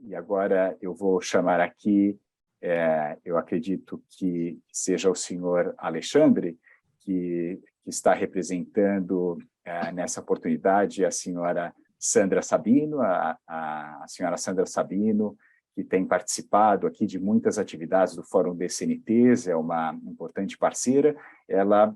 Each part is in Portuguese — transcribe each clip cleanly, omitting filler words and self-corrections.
E agora eu vou chamar aqui, eu acredito que seja o senhor Alexandre, que está representando nessa oportunidade a senhora Sandra Sabino, a senhora Sandra Sabino, que tem participado aqui de muitas atividades do Fórum DCNTs, é uma importante parceira. Ela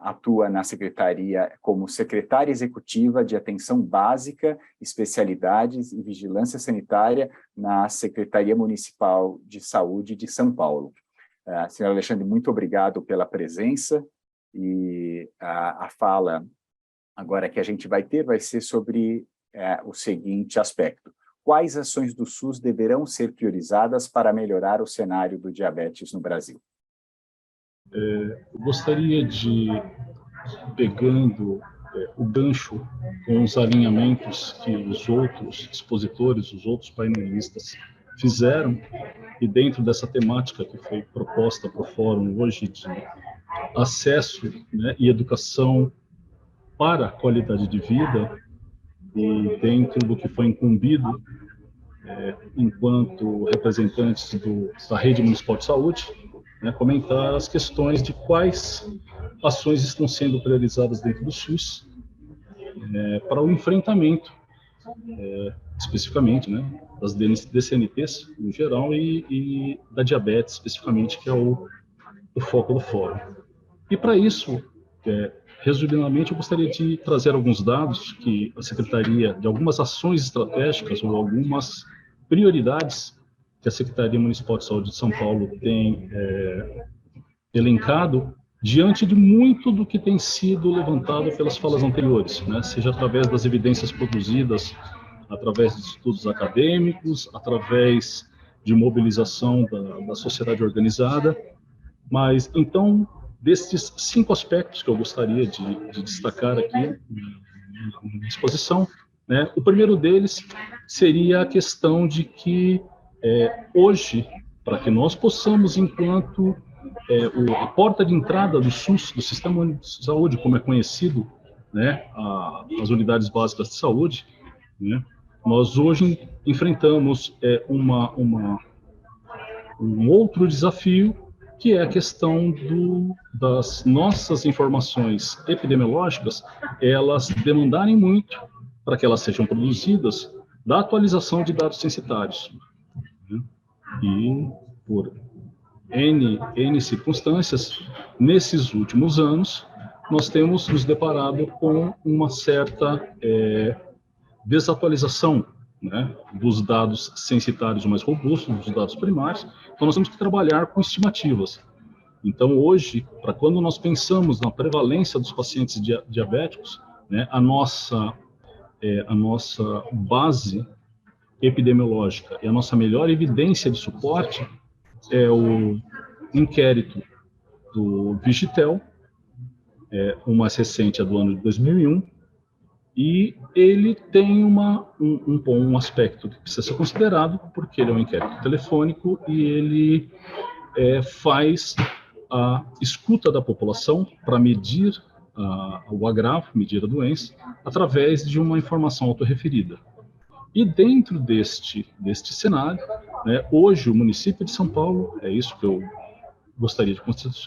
atua na Secretaria como secretária executiva de Atenção Básica, Especialidades e Vigilância Sanitária na Secretaria Municipal de Saúde de São Paulo. Senhor Alexandre, muito obrigado pela presença, e a fala agora que a gente vai ter vai ser sobre o seguinte aspecto: quais ações do SUS deverão ser priorizadas para melhorar o cenário do diabetes no Brasil? Eu gostaria de, pegando o gancho com os alinhamentos que os outros expositores, os outros painelistas fizeram, e dentro dessa temática que foi proposta para o fórum hoje de acesso, né, e educação para a qualidade de vida, e dentro do que foi incumbido enquanto representantes da Rede Municipal de Saúde, né, comentar as questões de quais ações estão sendo priorizadas dentro do SUS para o enfrentamento, especificamente, né, das DCNTs em geral e da diabetes especificamente, que é o foco do fórum. E para isso, resumidamente, eu gostaria de trazer alguns dados que a Secretaria, de algumas ações estratégicas ou algumas prioridades que a Secretaria Municipal de Saúde de São Paulo tem elencado diante de muito do que tem sido levantado pelas falas anteriores, né? Seja através das evidências produzidas, através de estudos acadêmicos, através de mobilização da sociedade organizada. Mas, então, desses 5 aspectos que eu gostaria de destacar aqui na exposição, né, o primeiro deles seria a questão de que hoje, para que nós possamos, enquanto a porta de entrada do SUS, do Sistema Único de Saúde, como é conhecido, né, as unidades básicas de saúde, né, nós hoje enfrentamos um outro desafio, que é a questão das nossas informações epidemiológicas, elas demandarem muito para que elas sejam produzidas da atualização de dados censitários. Né? E por N circunstâncias, nesses últimos anos, nós temos nos deparado com uma certa desatualização, né, dos dados censitários mais robustos, dos dados primários. Então, nós temos que trabalhar com estimativas. Então, hoje, para quando nós pensamos na prevalência dos pacientes diabéticos, né, a nossa base epidemiológica e a nossa melhor evidência de suporte é o inquérito do Vigitel, o mais recente é do ano de 2001, e ele tem um aspecto que precisa ser considerado, porque ele é um inquérito telefônico e ele faz a escuta da população para medir o agravo, medir a doença, através de uma informação autorreferida. E dentro deste cenário, né, hoje o município de São Paulo, é isso que eu gostaria de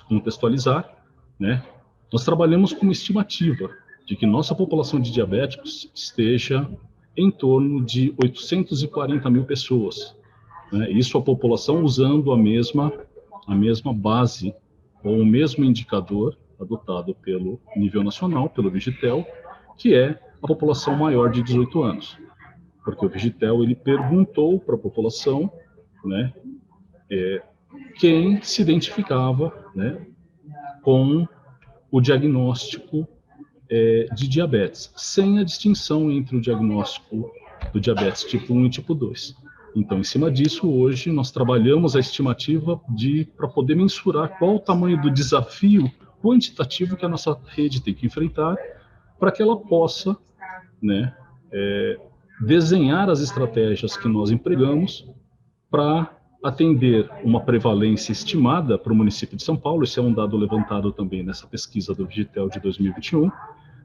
contextualizar, né, nós trabalhamos com uma estimativa de que nossa população de diabéticos esteja em torno de 840 mil pessoas. Né, isso a população usando a mesma base ou o mesmo indicador adotado pelo nível nacional, pelo Vigitel, que é a população maior de 18 anos. Porque o Vigitel ele perguntou para a população, né, quem se identificava, né, com o diagnóstico de diabetes, sem a distinção entre o diagnóstico do diabetes tipo 1 e tipo 2. Então, em cima disso, hoje, nós trabalhamos a estimativa para poder mensurar qual o tamanho do desafio quantitativo que a nossa rede tem que enfrentar para que ela possa, né, desenhar as estratégias que nós empregamos para atender uma prevalência estimada para o município de São Paulo. Esse é um dado levantado também nessa pesquisa do Vigitel de 2021,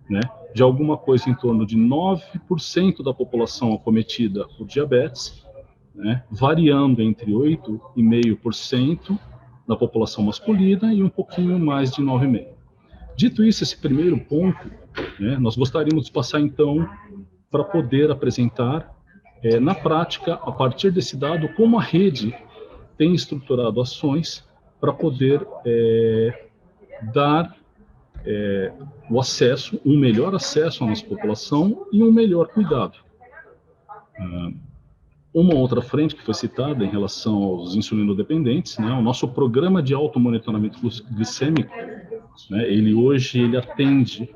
né, de alguma coisa em torno de 9% da população acometida por diabetes, né, variando entre 8,5% da população masculina e um pouquinho mais de 9,5%. Dito isso, esse primeiro ponto, né, nós gostaríamos de passar, então, para poder apresentar, na prática, a partir desse dado, como a rede tem estruturado ações para poder dar o acesso, um melhor acesso à nossa população e um melhor cuidado. Uma outra frente que foi citada em relação aos insulinodependentes, né, o nosso programa de automonitoramento glicêmico, né, ele atende,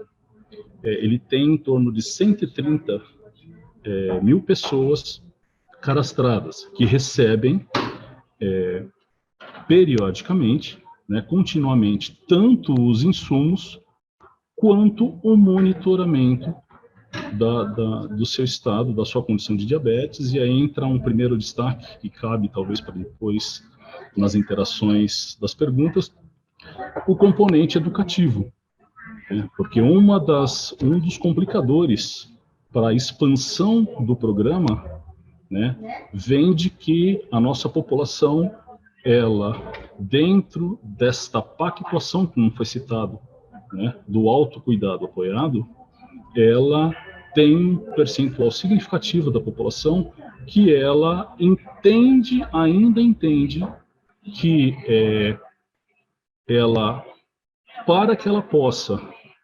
ele tem em torno de 130 mil pessoas cadastradas que recebem periodicamente, né, continuamente, tanto os insumos quanto o monitoramento do seu estado, da sua condição de diabetes. E aí entra um primeiro destaque que cabe talvez para depois, nas interações das perguntas, o componente educativo, né, porque um dos complicadores para a expansão do programa, né, vem de que a nossa população, ela, dentro desta pactuação, como foi citado, né, do autocuidado apoiado, ela tem um percentual significativo da população que ela ainda entende que para que ela possa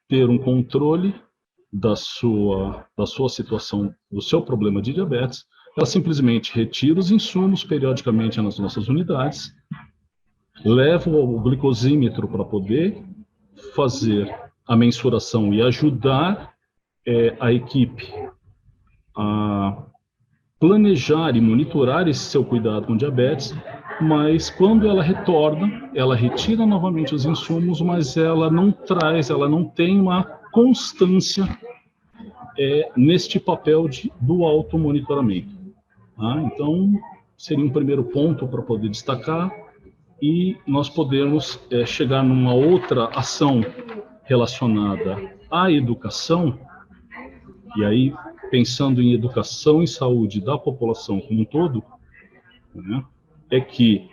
ter um controle da sua situação, do seu problema de diabetes, ela simplesmente retira os insumos periodicamente nas nossas unidades, leva o glicosímetro para poder fazer a mensuração e ajudar a equipe a planejar e monitorar esse seu cuidado com diabetes, mas quando ela retorna, ela retira novamente os insumos, mas ela não tem uma constância neste papel do automonitoramento. Então, seria um primeiro ponto para poder destacar, e nós podemos chegar numa outra ação relacionada à educação, e aí, pensando em educação e saúde da população como um todo, né, é que,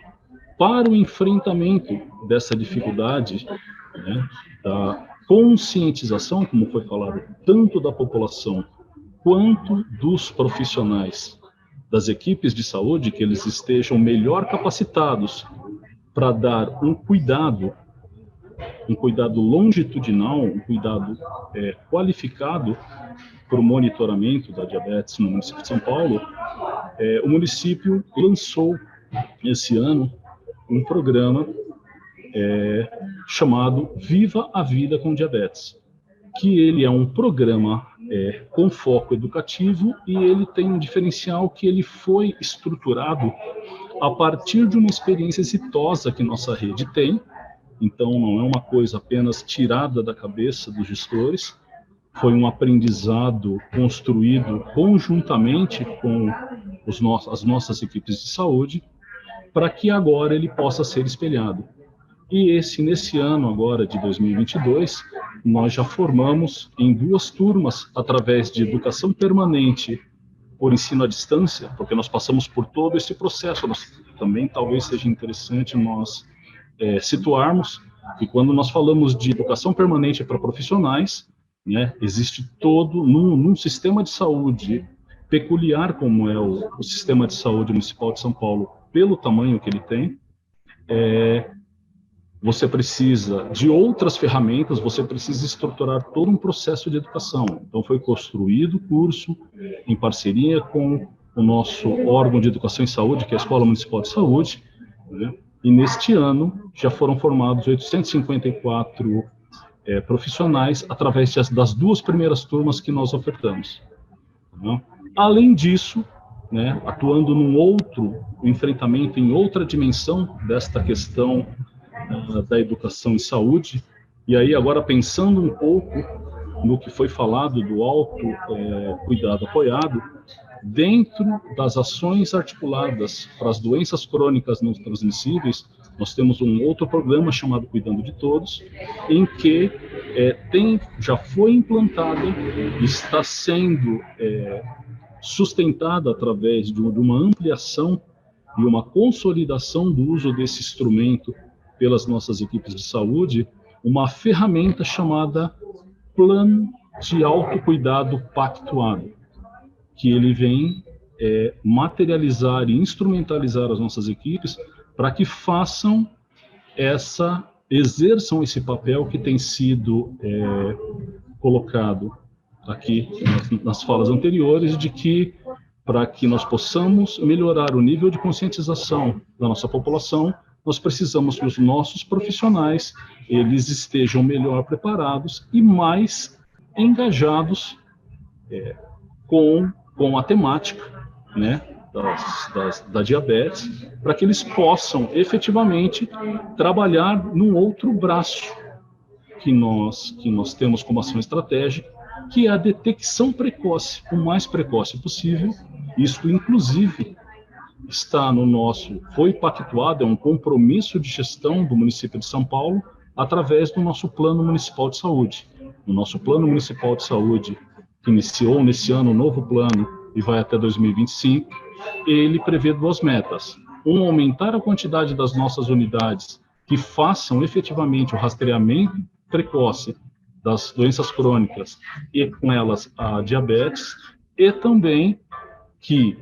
para o enfrentamento dessa dificuldade, né, da conscientização, como foi falado, tanto da população quanto dos profissionais das equipes de saúde, que eles estejam melhor capacitados para dar um cuidado longitudinal, um cuidado qualificado para o monitoramento da diabetes no município de São Paulo, o município lançou esse ano um programa chamado Viva a Vida com Diabetes, que ele é um programa com foco educativo, e ele tem um diferencial que ele foi estruturado a partir de uma experiência exitosa que nossa rede tem. Então, não é uma coisa apenas tirada da cabeça dos gestores, foi um aprendizado construído conjuntamente com as nossas equipes de saúde, para que agora ele possa ser espelhado. E nesse ano agora de 2022, nós já formamos em 2 turmas, através de educação permanente por ensino à distância, porque nós passamos por todo esse processo. Também talvez seja interessante nós situarmos que, quando nós falamos de educação permanente para profissionais, né, existe todo, num sistema de saúde peculiar como é o sistema de saúde municipal de São Paulo, pelo tamanho que ele tem, você precisa de outras ferramentas, você precisa estruturar todo um processo de educação. Então, foi construído o curso em parceria com o nosso órgão de educação em saúde, que é a Escola Municipal de Saúde, né? E neste ano já foram formados 854 profissionais através das 2 primeiras turmas que nós ofertamos. Né? Além disso, né, atuando num enfrentamento em outra dimensão desta questão da educação em saúde, e aí agora pensando um pouco no que foi falado do autocuidado apoiado, dentro das ações articuladas para as doenças crônicas não transmissíveis, Nós temos um outro programa chamado Cuidando de Todos, em que já foi implantada, está sendo sustentada através de uma ampliação e uma consolidação do uso desse instrumento pelas nossas equipes de saúde, uma ferramenta chamada Plano de Autocuidado Pactuado, que ele vem materializar e instrumentalizar as nossas equipes para que exerçam esse papel que tem sido colocado aqui nas falas anteriores, de que para que nós possamos melhorar o nível de conscientização da nossa população, nós precisamos que os nossos profissionais eles estejam melhor preparados e mais engajados com a temática, né, da diabetes, para que eles possam efetivamente trabalhar num outro braço que nós temos como ação estratégica, que é a detecção precoce, o mais precoce possível. Isso, inclusive, foi pactuado, é um compromisso de gestão do município de São Paulo, através do nosso Plano Municipal de Saúde. O nosso Plano Municipal de Saúde, que iniciou nesse ano um novo plano e vai até 2025, ele prevê 2 metas. Aumentar a quantidade das nossas unidades que façam efetivamente o rastreamento precoce das doenças crônicas e com elas a diabetes, e também que,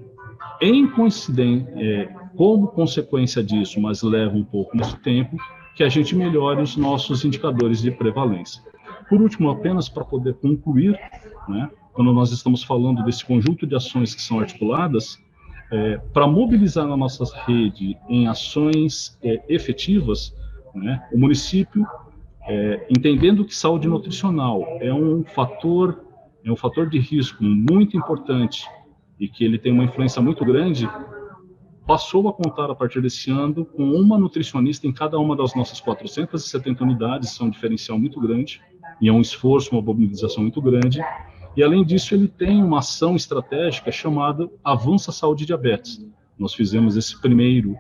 como consequência disso, mas leva um pouco de tempo, que a gente melhore os nossos indicadores de prevalência. Por último, apenas para poder concluir, né, quando nós estamos falando desse conjunto de ações que são articuladas, para mobilizar a nossa rede em ações efetivas, né, o município, entendendo que saúde nutricional é um fator de risco muito importante e que ele tem uma influência muito grande, passou a contar a partir desse ano com uma nutricionista em cada uma das nossas 470 unidades, isso é um diferencial muito grande, e é um esforço, uma mobilização muito grande. E, além disso, ele tem uma ação estratégica chamada Avança Saúde e Diabetes. Nós fizemos esse primeiro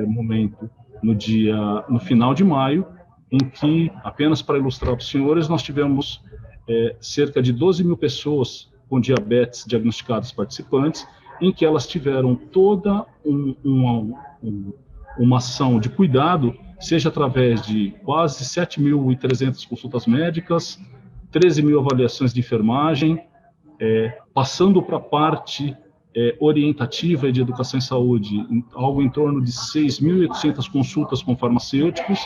momento no final de maio, em que, apenas para ilustrar para os senhores, nós tivemos cerca de 12 mil pessoas com diabetes diagnosticadas participantes, em que elas tiveram toda uma ação de cuidado, seja através de quase 7.300 consultas médicas, 13 mil avaliações de enfermagem, passando para a parte orientativa e de educação em saúde, algo em torno de 6.800 consultas com farmacêuticos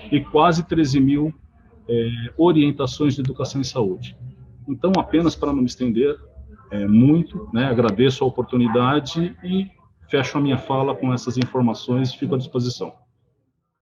e quase 13 mil orientações de educação em saúde. Então, apenas para não me estender muito, né, agradeço a oportunidade e fecho a minha fala com essas informações e fico à disposição.